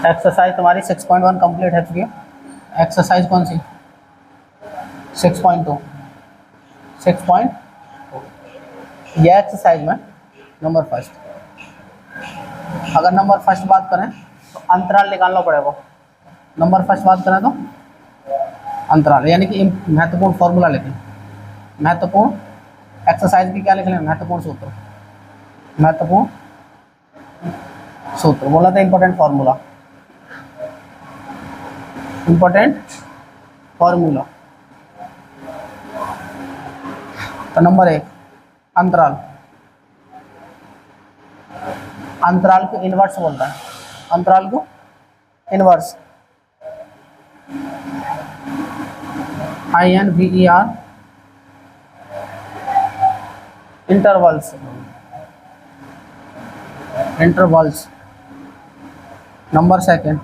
Exercise तुम्हारी 6.1 complete है चुकी है। एक्सरसाइज कौन सी? 6.2। 6. यह एक्सरसाइज में नंबर फर्स्ट, अगर नंबर फर्स्ट बात करें तो अंतराल निकालना पड़ेगा। नंबर फर्स्ट बात करें तो अंतराल, यानी कि महत्वपूर्ण फॉर्मूला लिखें। महत्वपूर्ण एक्सरसाइज की क्या लिख लें? महत्वपूर्ण सूत्र। महत्वपूर्ण सूत्र बोला था, इंपॉर्टेंट फॉर्मूला। Important formula. तो नंबर 1 अंतराल। अंतराल को इनवर्स बोलता है। अंतराल को inverse, INVER, intervals. Intervals. Number second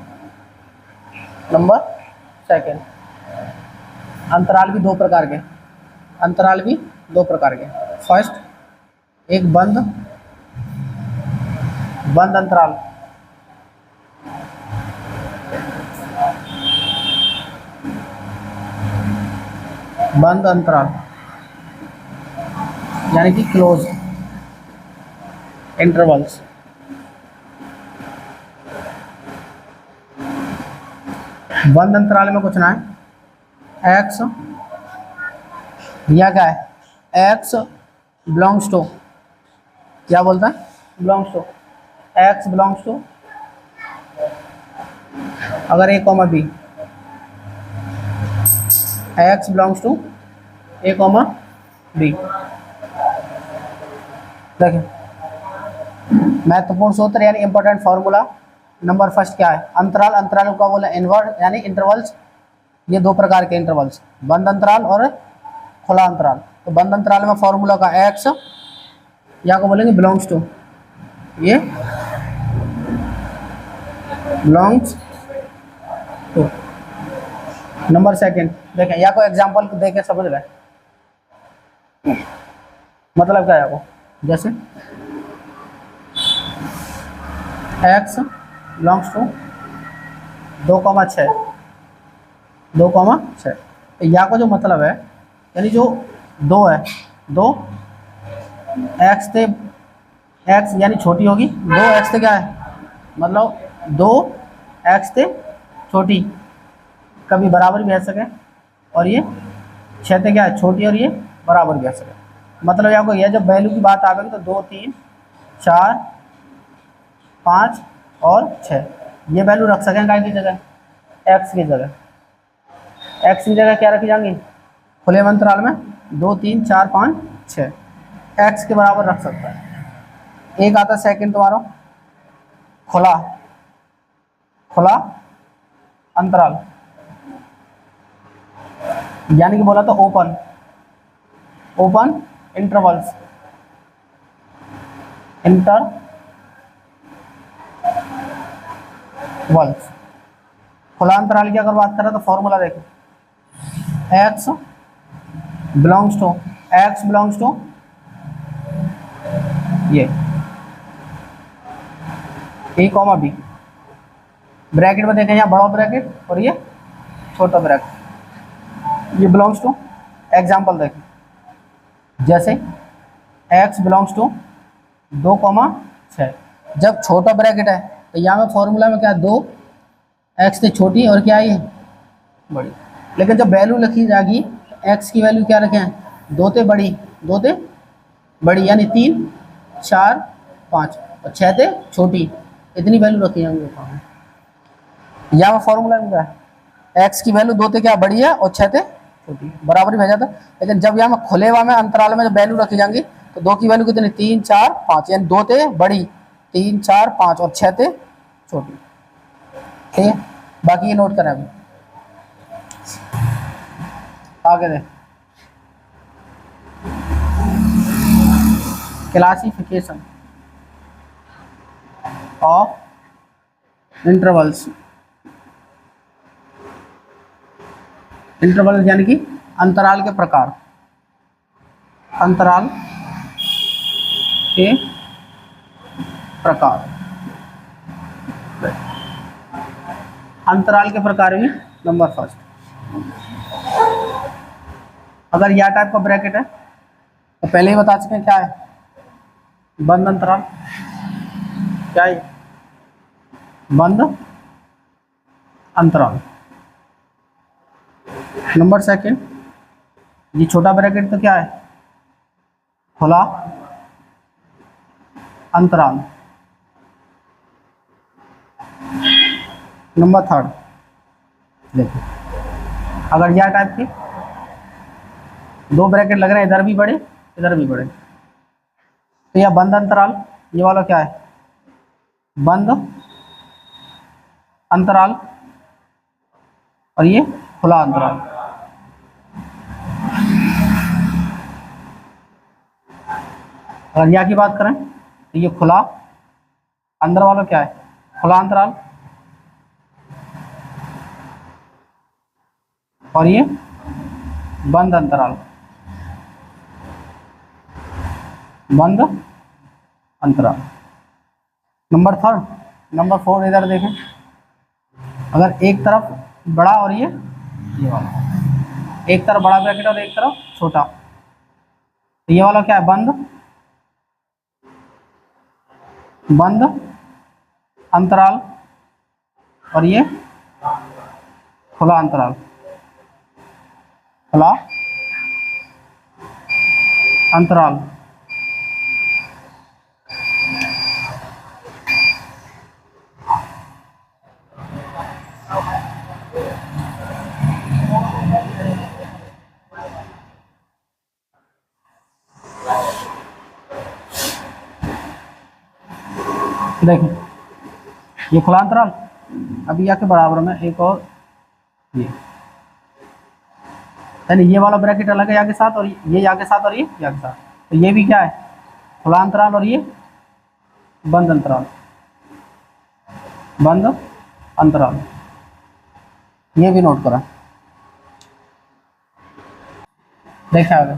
अंतराल भी दो प्रकार के। अंतराल भी दो प्रकार के। फर्स्ट, एक बंद अंतराल। बंद अंतराल यानी कि क्लोज इंटरवल्स। बंद अंतराल में कुछ ना है, एक्स या क्या है, एक्स बिलोंग्स टू, क्या बोलता है? Belongs to, x belongs to, अगर A, B, x belongs to A, B। देखिए महत्वपूर्ण सूत्र यानी इंपॉर्टेंट फॉर्मूला। नंबर फर्स्ट क्या है? अंतराल। अंतराल का बोला इनवर्स यानी इंटरवल्स। ये दो प्रकार के इंटरवल्स, बंद अंतराल और खुला अंतराल। तो बंद अंतराल में फॉर्मूला का एक्स या को बोलेंगे बिलोंग्स टू, ये बिलोंग्स टू। नंबर सेकंड देखें, या को एग्जांपल देके समझ गए मतलब क्या है वो। जैसे एक्स बिलोंग्स टू 2,6, 2,6। या को जो मतलब है यानी जो दो है, दो एक्स थे, एक्स यानी छोटी होगी, दो एक्स थे क्या है, मतलब दो एक्स थे छोटी, कभी बराबर भी आ सके, और ये 6 थे क्या है, छोटी, और ये बराबर भी आ सके। मतलब आपको यह जब वैल्यू की बात आ गई तो 2, 3, 4, 5 और 6 ये वैल्यू रख सकें काय की जगह, एक्स की जगह। एक्स की जगह क्या रखी जाएंगी? खुले अंतराल में 2, 3, 4, 5, 6 एक्स के बराबर रख सकता है। एक आता है सेकंड तुम्हारा खुला अंतराल, यानी कि बोला तो ओपन इंटरवल्स। खुला अंतराल की अगर बात करें तो फॉर्मूला देखो, एक्स बिलोंग्स टू ये A, B। ब्रैकेट में देखें, यहाँ बड़ा ब्रैकेट और ये छोटा ब्रैकेट, ये बिलोंग्स टू। एग्जाम्पल देखें, जैसे x बिलोंग्स टू 2,6। जब छोटा ब्रैकेट है तो यहाँ में फॉर्मूला में क्या, 2 एक्स थे छोटी और क्या ये बड़ी। लेकिन जब वैल्यू लिखी जाएगी x की वैल्यू क्या रखें, 2 थे बड़ी यानी 3, 4, 5 और 6 थे छोटी, इतनी वैल्यू रखी जाएंगी। यहाँ फॉर्मूला में क्या है, x की वैल्यू 2 थे क्या बड़ी है और 6 थे छोटी, बराबर ही भेजा था। लेकिन जब यहाँ में खुले हुआ में अंतराल में जब वैल्यू रखी जाएंगी तो 2 की वैल्यू कितनी, 3, 4, 5 यानी 2 थे बड़ी, 3, 4, 5 और 6 थे छोटी। ठीक है, बाकी ये नोट करें अभी आगे दे। Classification of intervals. इंटरवल यानी कि अंतराल के प्रकार, अंतराल के प्रकार। अंतराल के प्रकार भी। नंबर फर्स्ट, अगर या टाइप का ब्रैकेट है तो पहले ही बता चुके हैं क्या है, बंद अंतराल। क्या है? बंद अंतराल। नंबर सेकंड, ये छोटा ब्रैकेट तो क्या है, खुला अंतराल। नंबर थर्ड, देखिए अगर यह टाइप की दो ब्रैकेट लग रहे हैं, इधर भी बड़े इधर भी बड़े, तो यह बंद अंतराल, ये वाला क्या है, बंद अंतराल, और ये खुला अंतराल। अगर यह की बात करें तो ये खुला, अंदर वाला क्या है, खुला अंतराल, और ये बंद अंतराल, बंद अंतराल। नंबर थर्ड, नंबर फोर इधर देखें, अगर एक तरफ बड़ा और ये वाला, एक तरफ बड़ा ब्रैकेट और एक तरफ छोटा, तो ये वाला क्या है, बंद बंद अंतराल, और ये खुला अंतराल, खुला अंतराल। देखिए ये खुला अंतराल, अभी या के बराबर में एक और ये, यानी ये वाला ब्रैकेट अलग है या के साथ, और ये या के साथ, और ये या के साथ, तो ये भी क्या है, खुला अंतराल, और ये बंद अंतराल, बंद अंतराल। ये भी नोट करा। देखा आगे,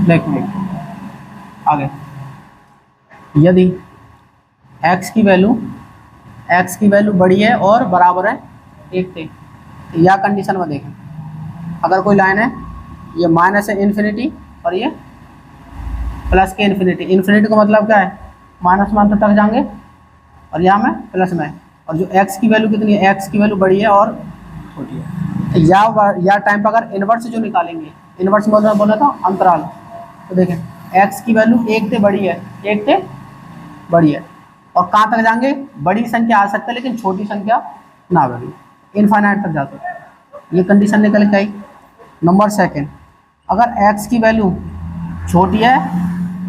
देखिए आगे, यदि x की वैल्यू बड़ी है और बराबर है एक से, या कंडीशन में देखें, अगर कोई लाइन है ये माइनस है इन्फिनिटी और ये प्लस के इन्फिनिटी, इन्फिनिटी का मतलब क्या है, माइनस मान तक जाएंगे, और यहाँ में प्लस में, और जो x की वैल्यू कितनी है, x की वैल्यू बड़ी है और छोटी है, या टाइम पर अगर इन्वर्स जो निकालेंगे, इन्वर्स बोला था अंतराल, तो देखें x की वैल्यू एक से बड़ी है, एक से बड़ी है, और कहाँ तक जाएंगे, बड़ी संख्या आ सकता है लेकिन छोटी संख्या ना बड़ी, इनफाइनाइट तक जा सकते हैं। ये कंडीशन निकल के आई। नंबर सेकंड, अगर x की वैल्यू छोटी है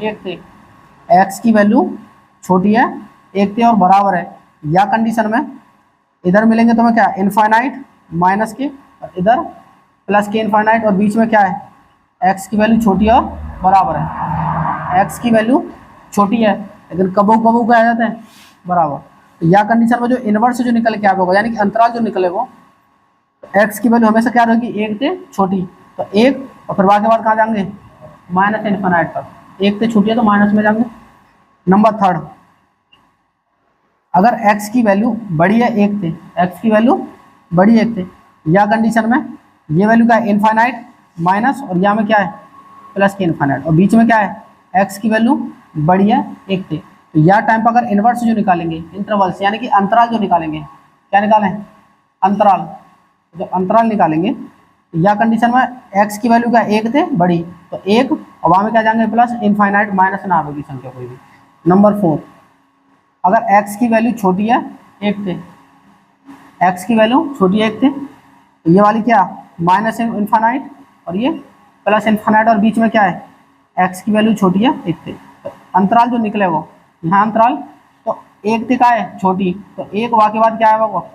एक से, x की वैल्यू छोटी है एक से और बराबर है, या कंडीशन में इधर मिलेंगे तो मैं क्या, इनफाइनाइट माइनस के, और इधर प्लस के इनफाइनाइट, और बीच में क्या है, x की वैल्यू छोटी और बराबर है, x की वैल्यू छोटी है लेकिन कबू क्या आ जाते हैं, बराबर। तो या कंडीशन में जो इन्वर्स जो निकल के आएगा, यानी कि अंतराल जो निकले वो, तो x की वैल्यू हमेशा क्या रहेगी, एक से छोटी, तो एक, और फिर बाद के बाद कहाँ जाएंगे, माइनस इनफाइनाइट तक, एक से छोटी है तो माइनस में जाएंगे। नंबर थर्ड, अगर x की वैल्यू बड़ी है एक से, x की वैल्यू बड़ी है एक से, या कंडीशन में ये वैल्यू क्या है, इनफाइनाइट माइनस, और यहाँ में क्या है, प्लस के इनफाइनाइट, और बीच में क्या है, x की वैल्यू बड़ी है एक से, तो या टाइम पर अगर इन्वर्स जो निकालेंगे, इंटरवल्स यानी कि अंतराल जो निकालेंगे, क्या निकालें, अंतराल, जब अंतराल निकालेंगे तो या कंडीशन में x की वैल्यू क्या है, एक से बड़ी, तो एक, और वहाँ में क्या जाएंगे, प्लस इनफाइनाइट माइनस ना आवेगी संख्या कोई भी। नंबर फोर, अगर x की वैल्यू छोटी है एक से, x की वैल्यू छोटी है एक से, तो ये वाली क्या, माइनस इनफाइनाइट, और ये प्लस इनफाइनाइट, और बीच में क्या है, x की वैल्यू छोटी है एक से, तो अंतराल जो निकले वो, यहाँ अंतराल तो एक से का है छोटी, तो एक वाह के बाद क्या है वो,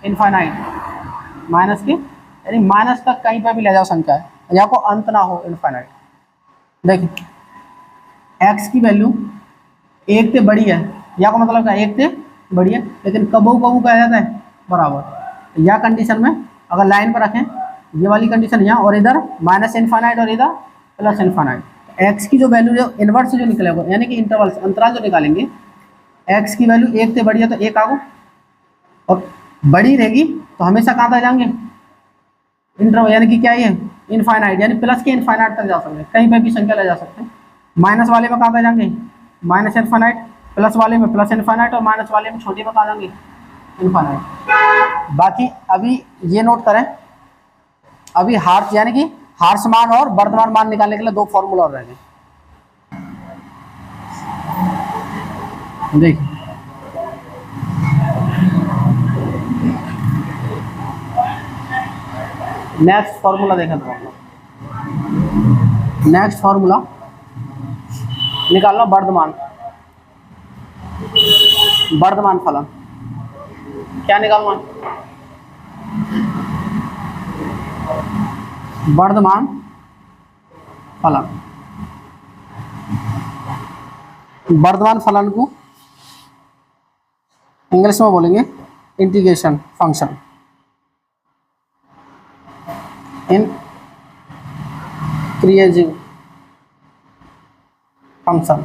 इनफाइनाइट माइनस के, यानी माइनस तक कहीं पर भी ले जाओ संख्या है, यहाँ को अंत ना हो इनफाइनाइट। देखिए x की वैल्यू एक से बड़ी है, या का मतलब क्या, एक से बड़ी है लेकिन कबू क्या आ जाता है, बराबर। या कंडीशन में अगर लाइन पर रखें ये वाली कंडीशन यहाँ, और इधर माइनस इनफाइनाइट और इधर प्लस इनफाइनाइट। एक्स की जो वैल्यू जो इनवर्स जो निकलेगा यानी कि इंटरवल अंतराल जो निकालेंगे, एक्स की वैल्यू 1 से बड़ी है तो 1 आगो, और बड़ी रहेगी तो हमेशा कहाँ तक जाएंगे, इंटरवल यानी कि क्या ये इनफाइनाइट, यानी प्लस के इनफाइनाइट तक जा सकते हैं, कहीं पर भी संख्या ले जा सकते हैं। माइनस वाले में कहाँ तक जाएंगे, माइनस इनफाइनाइट, प्लस वाले में प्लस इनफाइनाइट, और माइनस वाले में छोटी में कहाँ जाएंगे, इनफाइनाइट। बाकी अभी ये नोट करें, अभी हार्स यानी कि हार्स मान और वर्तमान मान निकालने के लिए 2 फॉर्मूला और रह गए। देखिए नेक्स्ट फॉर्मूला देखें, तो नेक्स्ट फॉर्मूला निकालना वर्तमान फलन। क्या निकालना, वर्तमान फलन। वर्तमान फलन को इंग्लिश में बोलेंगे integration function, increasing function.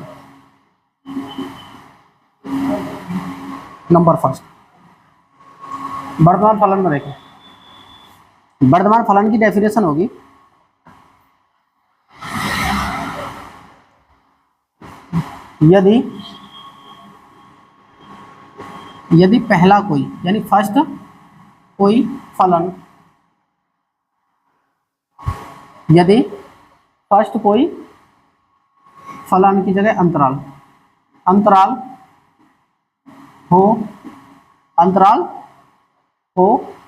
Number first, वर्तमान फलन में देखें, वर्तमान फलन की डेफिनेशन होगी यदि पहला कोई यानी फर्स्ट कोई फलन, यदि फर्स्ट कोई फलन की जगह अंतराल हो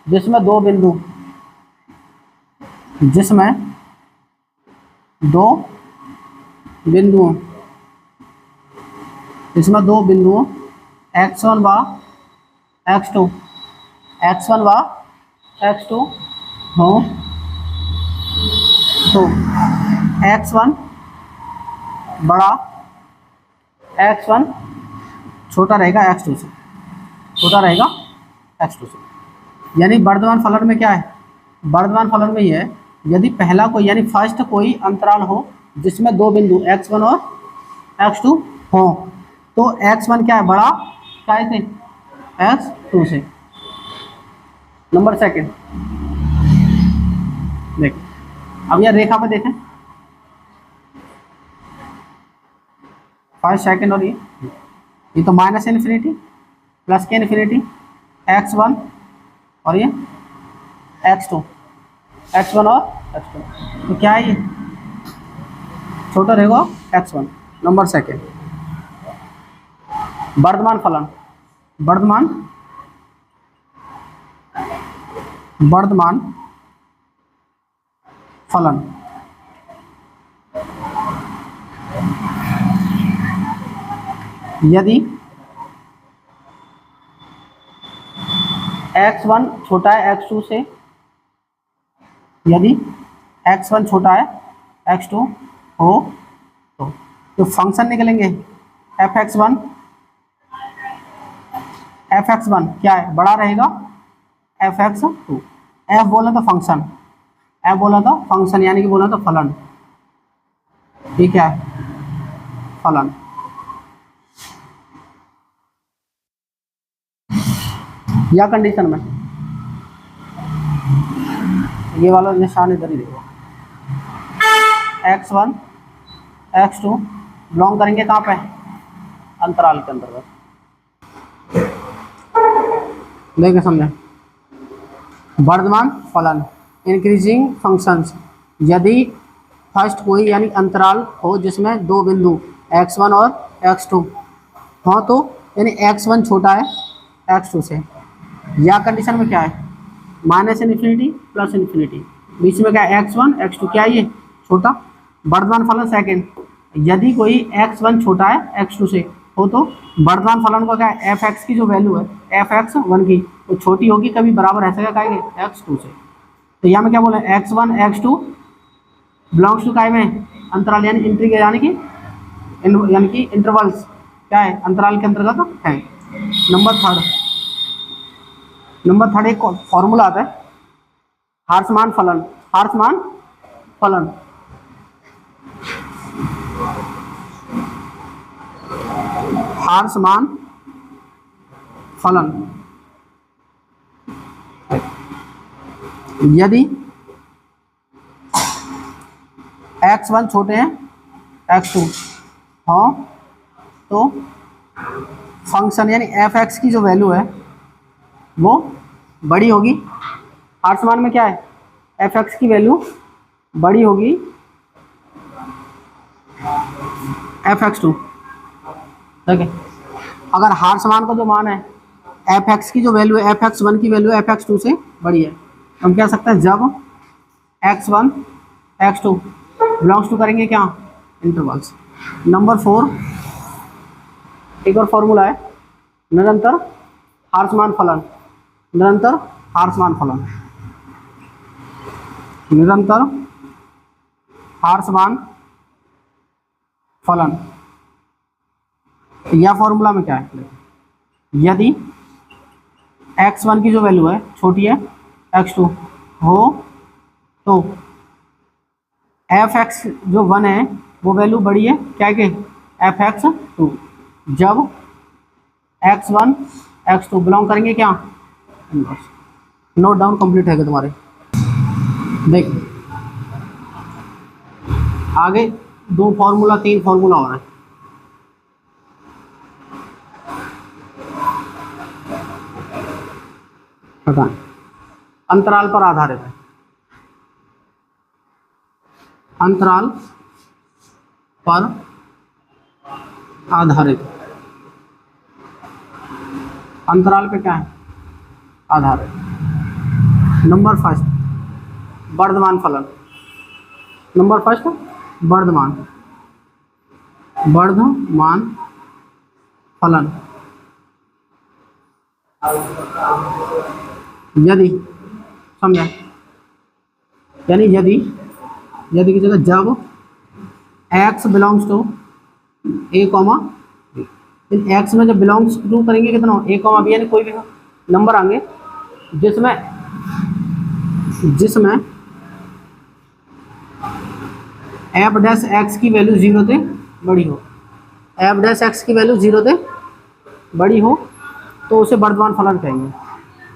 जिसमें दो बिंदु x1 व x2 हो तो x1 बड़ा, x1 छोटा रहेगा x2 से, यानी वर्तमान फलन में क्या है, वर्तमान फलन में ये है यदि पहला कोई यानी फर्स्ट कोई अंतराल हो जिसमें दो बिंदु x1 और x2 हो तो x1 क्या है, बड़ा क्या है x2 से। नंबर सेकंड देख, अब यह रेखा पे देखें, फर्स्ट सेकंड और ये तो माइनस इन्फिनिटी प्लस के इन्फिनिटी x1 और ये x2 और x2, तो क्या है ये छोटा रहेगा x1। नंबर सेकंड वर्तमान फलन यदि x1 छोटा है x2 से, यदि x1 छोटा है x2 हो तो फंक्शन निकलेंगे fx1 क्या है, बड़ा रहेगा fx2। f बोला तो फंक्शन, यानी कि बोला तो फलन, ठीक है फलन। या कंडीशन में ये वाला निशान इधर ही देखो, x1 x2 बिलोंग करेंगे कहाँ पे, अंतराल के अंतर्गत। देखिए समझे, वर्तमान फलन इंक्रीजिंग फंक्शंस यदि फर्स्ट कोई यानी अंतराल हो जिसमें दो बिंदु x1 और x2 हो तो यानी x1 छोटा है x2 से। या कंडीशन में क्या है, माइनस इन्फिनिटी प्लस इन्फिनिटी, बीच में क्या है x1 x2, क्या है ये छोटा। वर्तमान फलन सेकंड, यदि कोई x1 छोटा है x2 से हो तो वर्तमान फलन को क्या है, fx की जो वैल्यू है fx1 की वो छोटी होगी, कभी बराबर रह सकेगा क्या x2 से। तो यहाँ में क्या बोले x1 x2 बिलोंग्स टू काय में अंतराल यानी इंट्रीगेट यानी कि इंटरवल्स क्या है, अंतराल के अंतर्गत है। नंबर थर्ड एक फॉर्मूला आता है हार्समान फलन, हार्समान फलन, हार्समान फलन। यदि x1 छोटे हैं x2 हाँ तो फंक्शन यानी f(x) की जो वैल्यू है वो बड़ी होगी। हार्समान में क्या है, f(x) की वैल्यू बड़ी होगी f(x2). देखिए अगर हार्समान का जो मान है f(x) की जो वैल्यू है f(x1) की वैल्यू f(x2) से बड़ी है, हम कह सकते हैं जब x1 x2 बिलोंग्स टू करेंगे क्या, इंटरवल्स। नंबर 4 एक और फॉर्मूला है निरंतर हार्समान फलन, निरंतर हार्समान फलन, निरंतर हार्समान फलन। यह फॉर्मूला में क्या है, यदि x1 की जो वैल्यू है छोटी है x2 हो तो f(x) जो 1 है वो वैल्यू बड़ी है क्या के f(x2), जब x1 x2 बिलोंग करेंगे क्या इनवर्स। नोट डाउन कंप्लीट है तुम्हारे। देख आगे 2 फॉर्मूला 3 फॉर्मूला हो रहा है। अंतराल पर आधारित है, अंतराल पर आधारित, अंतराल पे क्या है आधारित। नंबर 1 वर्धमान फलन, नंबर 1 वर्धमान, वर्धमान फलन। यदि समझा, यानी यदि की जगह जब x belongs to a comma b, इन x में जब बिलोंग्स टू करेंगे कितना a कॉमा b, यानी कोई भी नंबर आएंगे जिसमें f'(x) की वैल्यू 0 से बड़ी हो, f'(x) की वैल्यू 0 से बड़ी हो तो उसे वर्धमान फलन कहेंगे,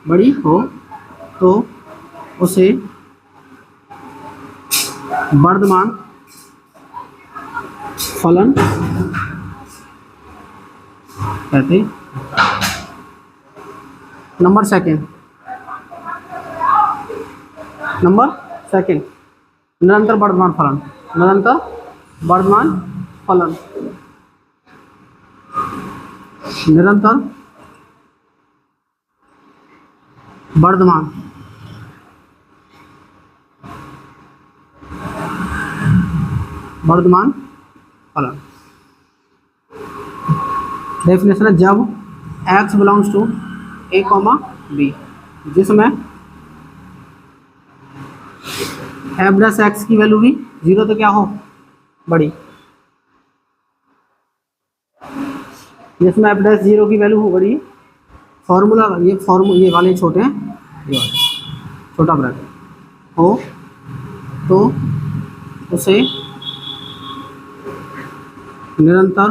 बड़ी हो तो उसे वर्धमान फलन कहते। नंबर 2 निरंतर वर्धमान फलन, निरंतर वर्धमान फलन, निरंतर वर्धमान वर्धमान फलन। डेफिनेशन है जब x belongs to a comma b, जिसमें f'(x) की वैल्यू भी 0 तो क्या हो बड़ी, जिसमें f'(0) की वैल्यू हो बड़ी। फॉर्मूला ये वाले छोटे हैं, ये वाले छोटा ब्रैकेट हो तो उसे निरंतर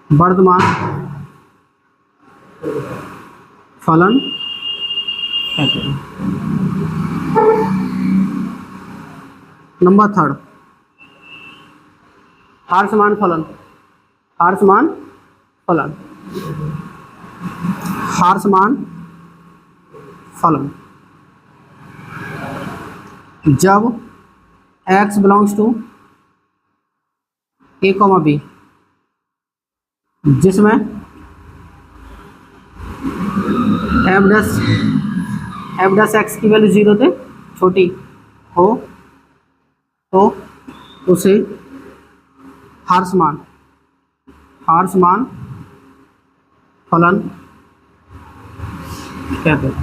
वर्धमान फलन कहते हैं। नंबर 3 हार्समान फलन, हार्समान फलन, हार्समान फलन। जब x belongs to a comma b, जिसमें f'(x) की वैल्यू 0 से छोटी हो तो उसे हार्समान फलन कहते हैं।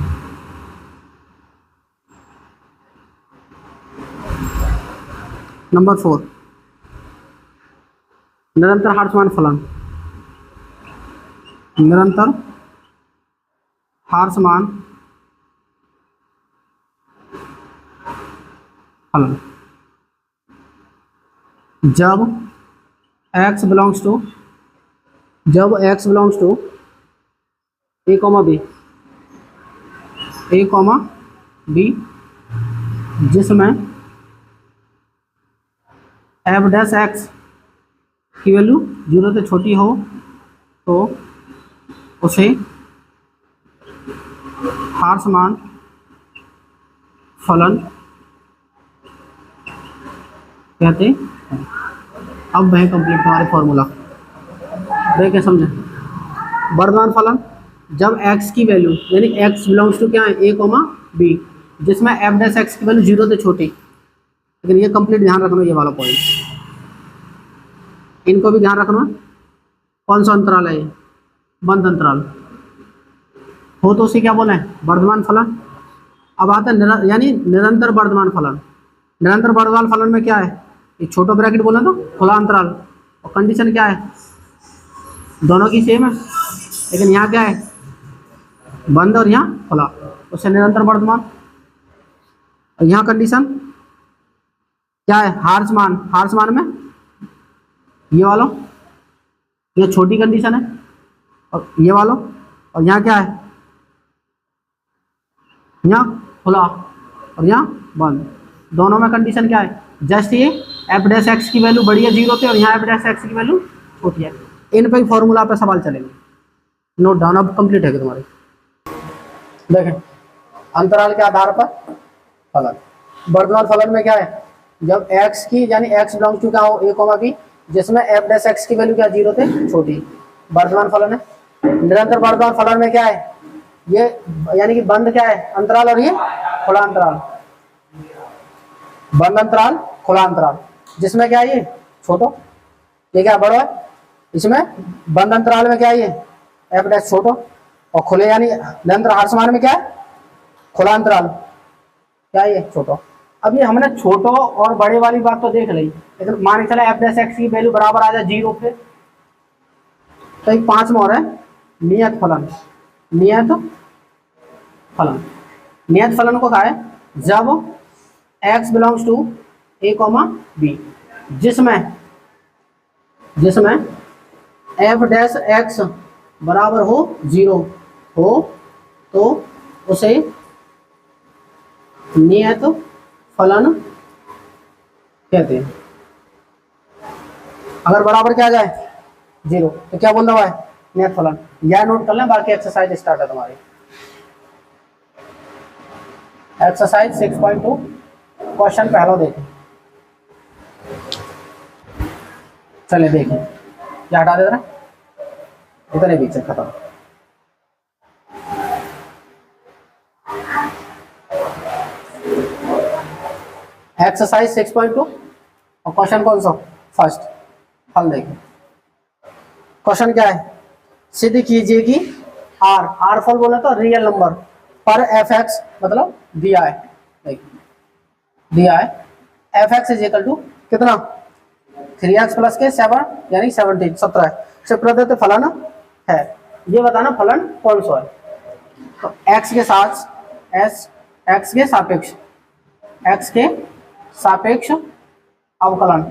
नंबर 4 निरंतर हार्समान फलन, निरंतर हार्समान फलन जब x belongs to a comma b जिसमें f डैश x की वैल्यू 0 से छोटी हो तो उसे हार्समान फलन कहते हैं। अब वह कंप्लीट हमारे फॉर्मूला देखें समझें। वर्धमान फलन जब x की वैल्यू यानी x बिलोंग्स टू क्या है a कॉमा b जिसमें f डैश x की वैल्यू 0 से छोटी, लेकिन ये कंप्लीट ध्यान रखना ये वाला पॉइंट, इनको भी ध्यान रखना। कौन सा अंतराल है ये? बंद अंतराल हो तो उसे क्या बोले वर्धमान फलन। अब आता है यानी निरंतर वर्धमान फलन। निरंतर वर्धमान फलन में क्या है, ये छोटा ब्रैकेट बोला तो खुला अंतराल, और कंडीशन क्या है दोनों की सेम है, लेकिन यहाँ क्या है बंद और यहाँ खुला, उससे निरंतर वर्धमान। और यहाँ कंडीशन क्या है हार्समान में ये वालों, ये छोटी कंडीशन है और ये वालों, और यहाँ क्या है यहाँ खुला और यहाँ बंद, दोनों में कंडीशन क्या है जस्ट ये एफ डैश एक्स की वैल्यू बड़ी है 0 पे और यहाँ एफ डैश एक्स की वैल्यू छोटी है। इन पे फॉर्मूला पे सवाल चलेंगे, नोट डाउन। अब कंप्लीट है तुम्हारी। देखें अंतराल के आधार पर फलन। वर्धमान फलन में क्या है जब x की यानी x बिलोंग्स टू क्या हो a कॉमा b जिसमें f डैश x की वैल्यू क्या 0 से छोटी, वर्धमान फलन है। निरंतर वर्धमान फलन में क्या है ये यानी कि बंद क्या है अंतराल और ये खुला अंतराल, बंद अंतराल खुला अंतराल जिसमें क्या है ये छोटो ये क्या बड़ा है, इसमें बंद अंतराल में क्या है ये एफ डैश छोटो, और खुले यानी निरंतर हार्समान में क्या है खुला अंतराल क्या है ये छोटो। अब ये हमने छोटो और बड़े वाली बात तो देख ली, लेकिन मान के चला एफ डैश एक्स की वैल्यू बराबर आ जाए 0 पे, तो एक 5 में और है नियत फलन। नियत फलन को कहा है जब x belongs to a comma b जिसमें f डैश x बराबर हो 0 हो तो उसे नियत फलन कहते हैं। अगर बराबर क्या आ जाए 0 तो क्या बोल रहा है नियत फलन। यह नोट कर लें, बाकी एक्सरसाइज स्टार्ट है तुम्हारी। एक्सरसाइज 6.2 क्वेश्चन पहला देखें। चले देखें, क्या हटा दे रहा है इतने बीच से खत्म। एक्सरसाइज 6.2 और क्वेश्चन कौन सा फर्स्ट हल देखें। क्वेश्चन क्या है सिद्ध कीजिए कि आर फॉल बोला तो रियल नंबर पर एफ एक्स मतलब दिया है F x is equal to कितना 3x प्लस के 7 यानी 17 से प्रदत्त फलन है, ये बताना फलन कौन सा है। तो x के सापेक्ष अवकलन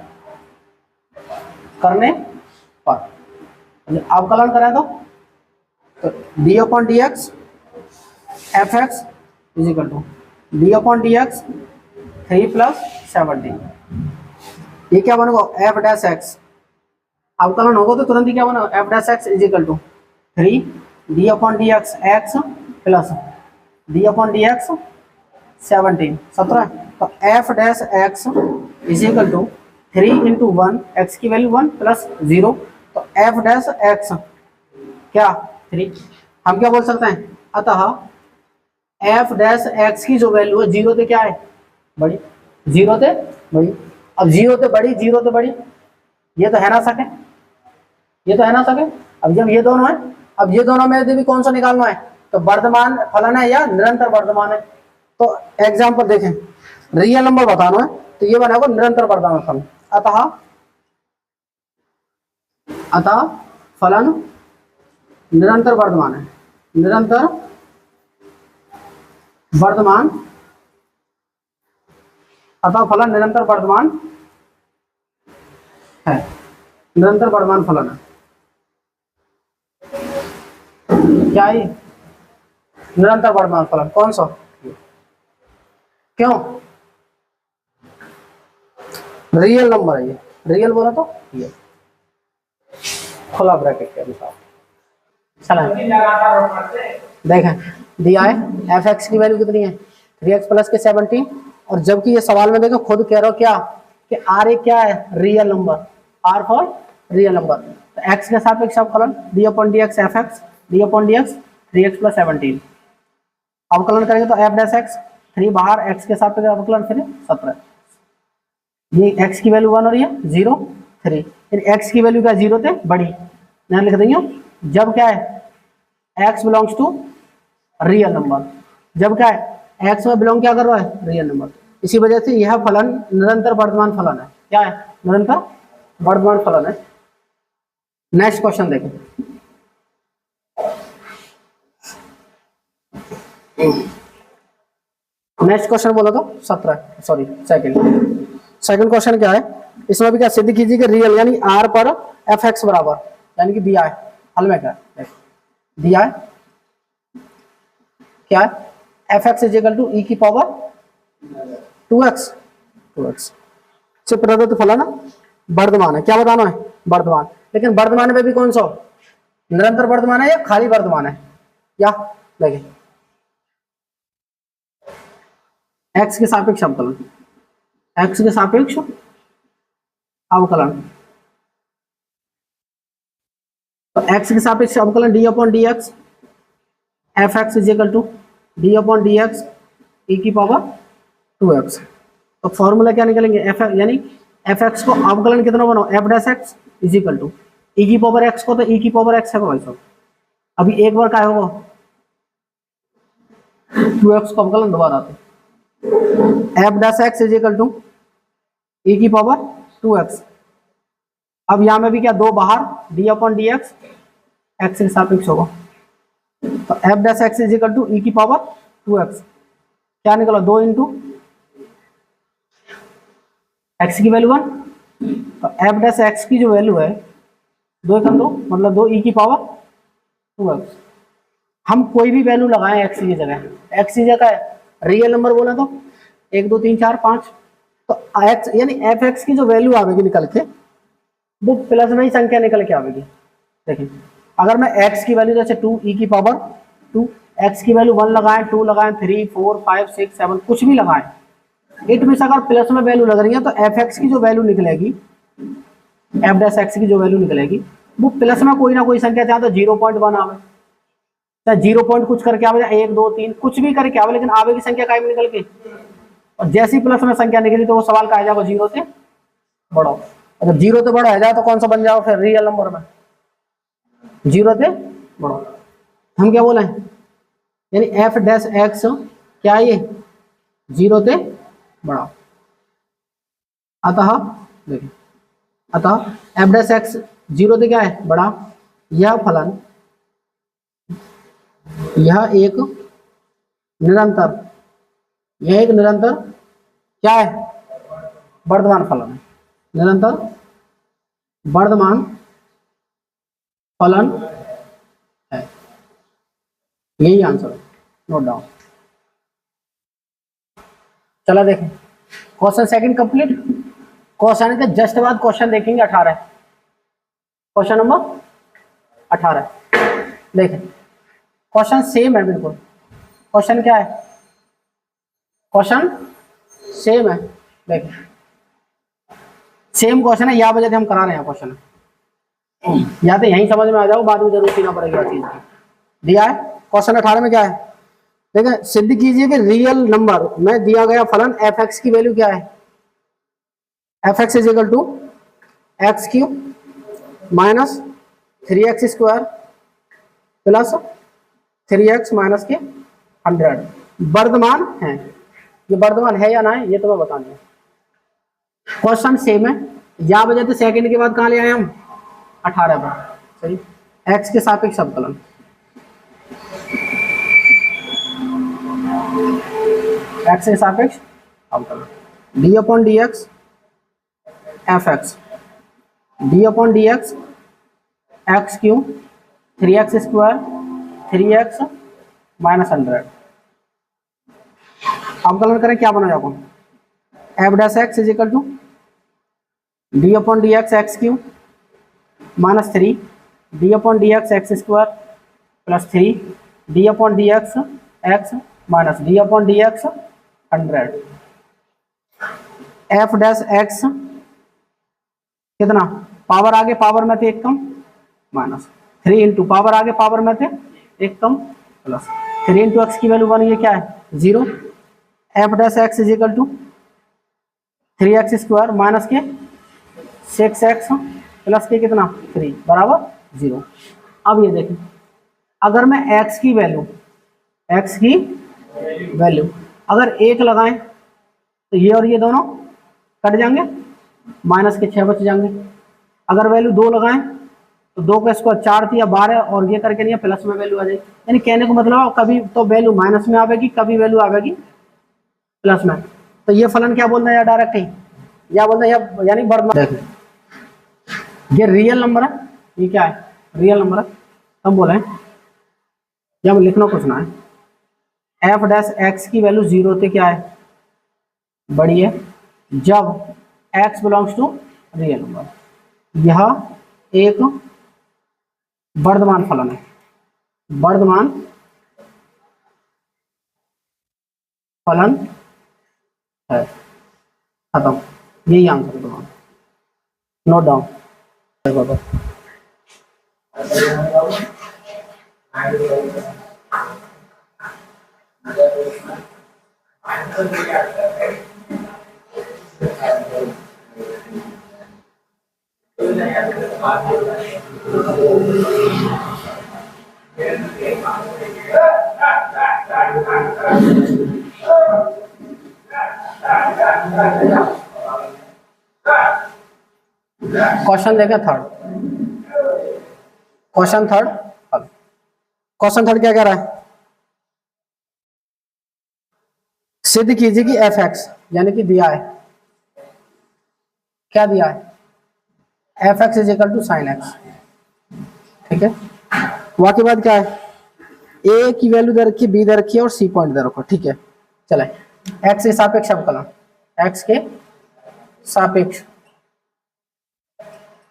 करने पर अवकलन करें तो D upon D x F x is equal to D upon D x 3 plus 17, ये क्या बनेगा एफ डैश एक्स अवकलन होगा तो तुरंत ही क्या बना f dash x is equal to 3 d upon D x x plus d upon D x 17 तो F dash x is equal to 3 into 1 x की वैल्यू 1 प्लस 0 तो एफ डैश एक्स क्या 3, हम क्या बोल सकते हैं अतः एफ डैश एक्स की जो वैल्यू है 0 से क्या है बड़ी, 0 से बड़ी। अब 0 से बड़ी 0 से बड़ी ये तो है ना सके, अब जब ये दोनों है, अब ये दोनों में भी कौन सा निकालना है तो वर्धमान फलन है या निरंतर वर्धमान है। तो एग्जांपल देखें रियल नंबर बताना है तो ये बनेगा निरंतर वर्धमान फलन अतः फलन निरंतर वर्धमान है, निरंतर वर्धमान अतः फलन निरंतर वर्धमान है, निरंतर वर्धमान फलन है। क्या है? निरंतर वर्धमान फलन। कौन सा? क्यों? रियल नंबर है ये, रियल बोला तो ये खुला ब्रैकेट के अनुसार। चला देखें, दिया है एफ एक्स की वैल्यू कितनी है 3x प्लस के 17, और जबकि ये सवाल में देखो खुद कह रहा हो क्या कि आर ए क्या है, real number, R for real number. तो एक्स के सापेक्ष अवकलन d upon D x F x d upon D x 3x plus 17, अवकलन करेंगे तो एफ डैश एक्स 3 बाहर, एक्स के सापेक्ष अवकलन फिर 17, ये x की वैल्यू 1 और ये 0 3, x की वैल्यू क्या 0 थे बड़ी, यहाँ लिख देंगे जब क्या है x belongs to real number, जब क्या है x में बिलोंग क्या कर रहा है रियल नंबर। इसी वजह से यह फलन निरंतर वर्धमान फलन है। क्या है? निरंतर वर्धमान फलन है। नेक्स्ट क्वेश्चन देखें, नेक्स्ट क्वेश्चन बोला तो 17, सॉरी सेकंड क्वेश्चन क्या है, इसमें भी क्या सिद्ध कीजिए कि रियल यानी आर पर एफ एक्स बराबर, यानी कि दिया है हल में क्या दिया है, क्या है F x is equal to E की पावर 2x से प्रदत्त फलन वर्धमान है। क्या बताना है? वर्धमान। लेकिन वर्धमान में भी कौन सा निरंतर वर्धमान है या खाली वर्धमान है? क्या देखिए x के सापेक्ष अवकलन, x के सापेक्ष अवकलन, तो x के सापेक्ष अवकलन d upon D x F x is equal to D upon D X E की पावर 2x। तो फॉर्मूला क्या निकलेंगे एफ यानी एफ एक्स को अवकलन कितना बनाओ F dash x is equal to E की पावर एक्स को, तो ई की पावर एक्स है भाई साहब, अभी एक बार क्या होगा 2x को अवकलन दोबारा आते F dash x is equal to E की पावर 2x। अब यहाँ में भी क्या दो बाहर D upon D x X के सापेक्ष होगा, तो F dash x is equal to E की पावर 2x, क्या निकला 2 इंटू एक्स की वैल्यू 1, तो एफ डैश एक्स की जो वैल्यू है 2 का 2 मतलब 2 ई की पावर 2x। हम कोई भी वैल्यू लगाएं एक्स की जगह, एक्स की जगह रियल नंबर बोला तो 1 2 3 4 5, तो एक्स यानी एफ एक्स की जो वैल्यू आवेगी निकल के वो प्लस में ही संख्या निकल के आवेगी। देखिए अगर मैं एक्स की वैल्यू जैसे 2 ई की पावर 2, एक्स की वैल्यू 1 लगाएं 2 लगाएं 3 4 5 6 7 कुछ भी लगाएं, इट में से अगर प्लस में वैल्यू लग रही है तो एफ एक्स की जो वैल्यू निकलेगी, एफ डैश एक्स की जो वैल्यू निकलेगी वो प्लस में कोई ना कोई संख्या, चाहे तो 0.1 आवे, चाहे 0 पॉइंट कुछ करके आवे, 1 2 3 कुछ भी करके आवे, लेकिन आवे की संख्या कायम निकल के, और जैसी प्लस में संख्या निकली तो वो सवाल का आ जाएगा 0 से बड़ा। अगर 0 से बड़ा आ जाए तो कौन सा बन जाओ फिर रियल नंबर में 0 से बड़ा। हम क्या बोले यानी एफ डैश एक्स क्या ये 0 से बड़ा, अतः देखिए अतः एफ डैश एक्स 0 से क्या है बड़ा, यह फलन यह एक निरंतर क्या है वर्धमान फलन है, निरंतर वर्धमान फलन है, यही आंसर है, नोट डाउन। चला देखें क्वेश्चन सेकंड कंप्लीट। क्वेश्चन के जस्ट बाद क्वेश्चन देखेंगे 18, क्वेश्चन नंबर 18 देखें, क्वेश्चन सेम है बिल्कुल, क्वेश्चन क्या है, क्वेश्चन सेम है, देखें सेम क्वेश्चन है, या वजह से हम करा रहे हैं क्वेश्चन, या तो यहीं समझ में आ जाओ, बाद में जरूर सीखना पड़ेगा चीज दिया है। क्वेश्चन 18 में क्या है देखिए, सिद्ध कीजिए कि रियल नंबर में दिया गया फलन एफ एक्स की वैल्यू क्या है, F x is equal to x cube minus 3x square plus 3x minus के 100 वर्धमान है। ये वर्धमान है या ना है ये तो मैं बताना है। क्वेश्चन सेम है, या वजह से सेकंड के बाद कहाँ ले आए हम 18 पर, सही, एक्स के सापेक्ष अवकलन, एक्स के सापेक्ष अवकलन d upon D x F x, d upon D x x cube, 3x square 3x minus 100। अवकलन करें, क्या बना जाएगा, f dash x is equal to D upon D x cube minus 3 d upon D x square plus 3 d upon D x minus d upon D x 100। F dash x कितना, power आगे power में थे एक कम minus 3 into power आगे power में थे एक कम प्लस 3 इंटू एक्स की वैल्यू बनी है क्या है 0। F dash x is equal to 3x square minus के 6x प्लस के कितना 3 बराबर 0। अब ये देखिए, अगर मैं x की वैल्यू अगर 1 लगाएं तो ये और ये दोनों कट जाएंगे, माइनस के 6 बच जाएंगे। अगर वैल्यू 2 लगाएं तो 2 का स्क्वायर 4 थी या 12 और ये करके नहीं प्लस में वैल्यू आ जाएगी। यानी कहने को मतलब कभी तो वैल्यू माइनस में आवेगी, कभी वैल्यू आवेगी प्लस में। तो ये फलन क्या बोलना है या डायरेक्ट ही या बोलना है यानी वर्ग। देख ये रियल नंबर है, ये क्या है रियल नंबर है। हम बोले जब लिखना कुछ ना है, एफ डैश एक्स की वैल्यू 0 से क्या है बड़ी है जब x belongs to real number. यह एक वर्धमान फलन है, वर्धमान फलन है, खत्म। यही आंसर है तुम्हारा, नोट डाउन। क्वेश्चन देखें थर्ड, क्वेश्चन थर्ड क्या कह रहा है, सिद्ध कीजिए कि एफ एक्स यानी कि दिया है, क्या दिया है F x is equal to sine x, ठीक है। वहां के बाद क्या है, ए की वैल्यू दे रखी है, बी दे रखी है और सी पॉइंट दे रखो, ठीक है। चले एक्स के सापेक्ष अवकलन, एक्स के सापेक्ष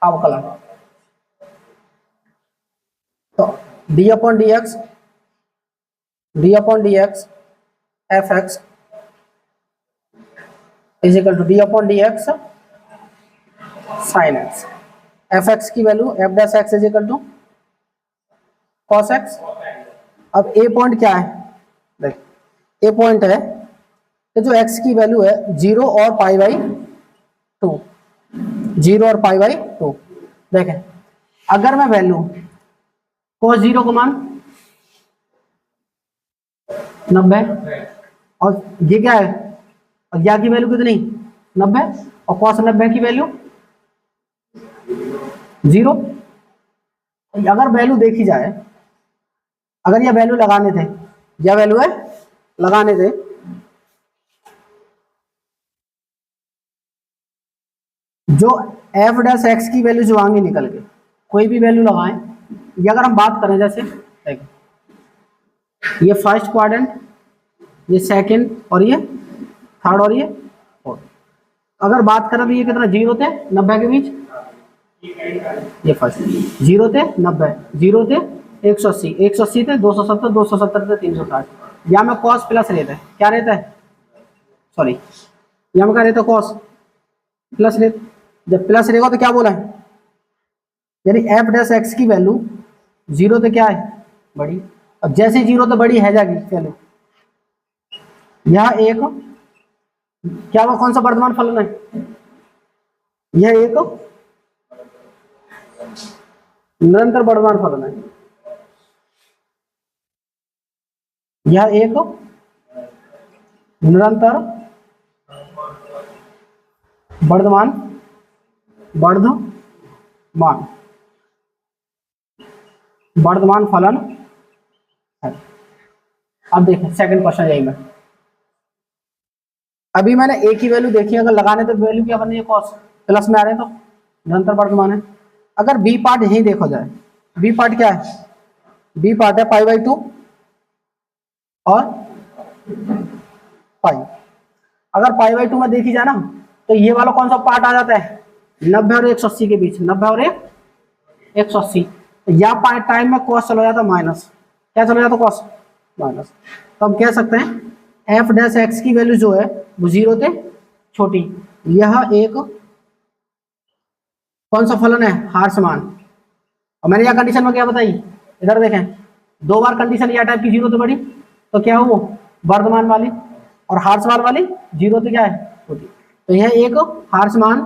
अवकलन, तो D upon D x F x is equal to D upon D X sine X. F X की value F dash x is equal to cos X. अब ए पॉइंट क्या है, देख ए पॉइंट है तो जो एक्स की वैल्यू है 0 और पाई बाई 2, 0 और पाई बाई 2। देखें अगर मैं वैल्यू cos 0 को मान 90 और ये क्या है और या की वैल्यू कितनी 90 और cos 90 की वैल्यू 0। अगर वैल्यू देखी जाए, अगर यह वैल्यू लगाने थे, यह वैल्यू है लगाने थे, जो एफ डैश एक्स की वैल्यू जो आगे निकल के कोई भी वैल्यू लगाएं, ये अगर हम बात करें जैसे ये फर्स्ट क्वाड्रेंट, ये सेकंड और ये थर्ड और ये फोर्थ, अगर बात करें तो ये कितना 0 थे 90 के बीच, ये फर्स्ट 0 थे 90, 0 थे 180, 180 थे 270, 270 थे 360। या में कॉस प्लस रहता है, क्या रहता है सॉरी, या में क्या रहता है कॉस प्लस रहता। जब प्लस रहेगा तो क्या बोला है, यानी एफ डैश एक्स की वैल्यू 0 से क्या है बड़ी, अब जैसे 0 तो बड़ी है जाएगी वैल्यू। यह एक क्या वो कौन सा वर्धमान फलन है, यह एक निरंतर वर्धमान फलन है, यह एक निरंतर वर्धमान फलन है। अब देखें सेकंड क्वेश्चन यही में, अभी मैंने ए की वैल्यू देखी, अगर लगाने तो वैल्यू क्या बनी है, कॉस, प्लस में आ रहे हैं तो निरंतर वर्तमान है। अगर बी पार्ट यही देखो जाए, बी पार्ट क्या है, बी पार्ट है पाई/2 और पाई। अगर पाई/2 में देखी जाए ना, तो ये वाला कौन सा पार्ट आ जाता है, 90 और 180 के बीच, 90 और 180। तो या पार्ट टाइम में कॉस चला जाता माइनस, क्या चला जाता कॉस माइनस। तो हम कह सकते हैं एफ डैश एक्स की वैल्यू जो है वो 0 से छोटी। यह एक कौन सा फलन है, हार समान। और मैंने यह कंडीशन में क्या बताई, इधर देखें, दो बार कंडीशन या टाइप की 0 से बड़ी, तो क्या हो वर्धमान वाली, और हार समान वाली 0 से क्या है छोटी। तो यह एक हार समान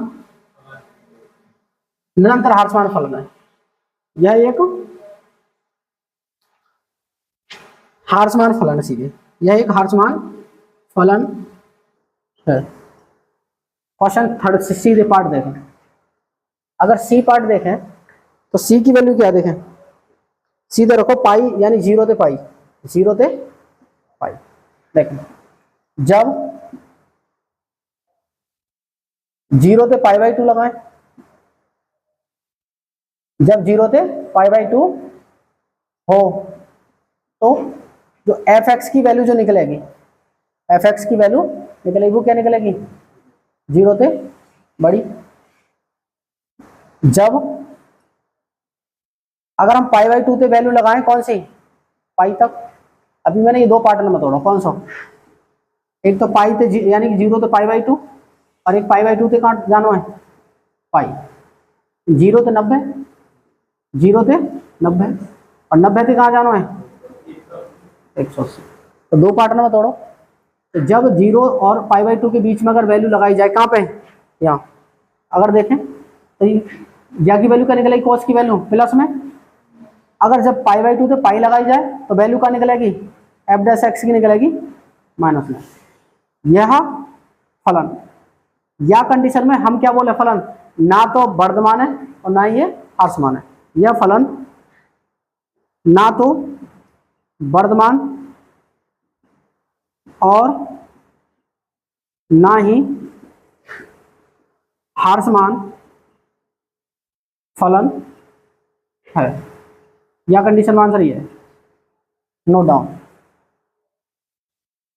निरंतर हार समान फलन है, यह एक हार समान फलन है सीधे, यह एक हार समान फलन है। क्वेश्चन थर्ड सीधे पार्ट देखें, अगर सी पार्ट देखें तो सी की वैल्यू क्या देखें, सीधे रखो पाई यानी 0 से पाई, 0 से पाई। देखें जब 0 से पाई/2 लगाएं, जब 0 से पाई/2 हो तो जो एफ एक्स की वैल्यू जो निकलेगी, एफ एक्स की वैल्यू निकलेगी, वो क्या निकलेगी 0 से बड़ी। जब अगर हम पाई/2 से वैल्यू लगाएं कौन सी, पाई तक, अभी मैंने ये दो पार्ट में तोड़ा, कौन सा, एक तो पाई से यानी कि 0 से पाई/2, और एक पाई/2 से कहाँ जाना है पाई, 0 से 90, 0 से 90, और 90 से कहाँ जाना है 180। तो दो पार्ट में तोड़ो। तो जब 0 और पाई/2 के बीच में अगर वैल्यू लगाई जाए, कहाँ पे, यहाँ, अगर देखें तो या की वैल्यू क्या निकलेगी, कॉस की वैल्यू प्लस में। अगर जब पाई/2 से पाई लगाई जाए तो वैल्यू क्या निकलेगी, एफ डैश एक्स की निकलेगी माइनस में। यह फलन, या कंडीशन में हम क्या बोले, फलन ना तो वर्धमान है और ना ही ये हास्यमान है। यह फलन ना तो वर्धमान और ना ही हास्यमान फलन है, या कंडीशन में आंसर ये है, नोट डाउन।